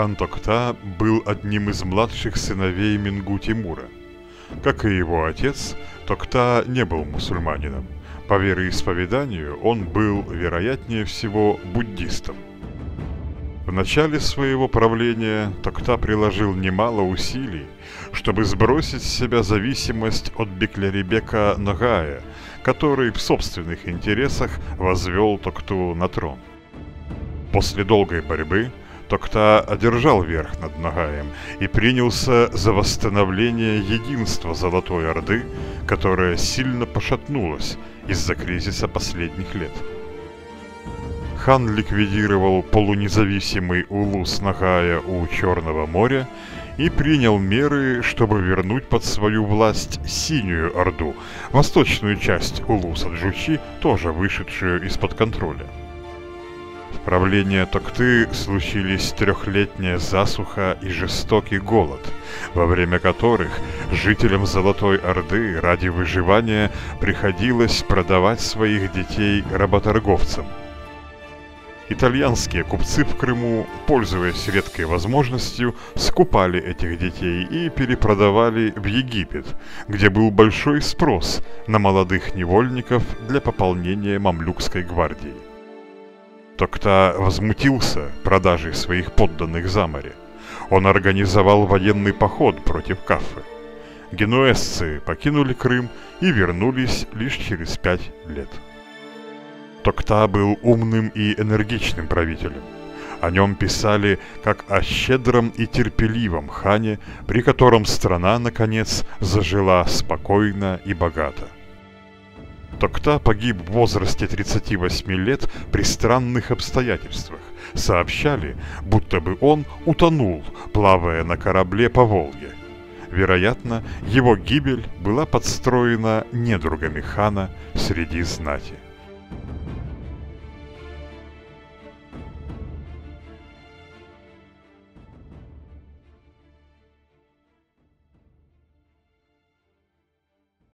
Хан Токта был одним из младших сыновей Мингу Тимура. Как и его отец, Токта не был мусульманином. По вероисповеданию он был, вероятнее всего, буддистом. В начале своего правления Токта приложил немало усилий, чтобы сбросить с себя зависимость от Беклярибека Ногая, который в собственных интересах возвел Токту на трон. После долгой борьбы Токта одержал верх над Ногаем и принялся за восстановление единства Золотой Орды, которая сильно пошатнулась из-за кризиса последних лет. Хан ликвидировал полунезависимый улус Ногая у Черного моря и принял меры, чтобы вернуть под свою власть Синюю Орду, восточную часть улуса Джучи, тоже вышедшую из-под контроля. В правлении Токты случились трехлетняя засуха и жестокий голод, во время которых жителям Золотой Орды ради выживания приходилось продавать своих детей работорговцам. Итальянские купцы в Крыму, пользуясь редкой возможностью, скупали этих детей и перепродавали в Египет, где был большой спрос на молодых невольников для пополнения мамлюкской гвардии. Токта возмутился продажей своих подданных за море. Он организовал военный поход против Каффы. Генуэзцы покинули Крым и вернулись лишь через 5 лет. Токта был умным и энергичным правителем. О нем писали как о щедром и терпеливом хане, при котором страна, наконец, зажила спокойно и богато. Токта погиб в возрасте 38 лет при странных обстоятельствах. Сообщали, будто бы он утонул, плавая на корабле по Волге. Вероятно, его гибель была подстроена недругами хана среди знати.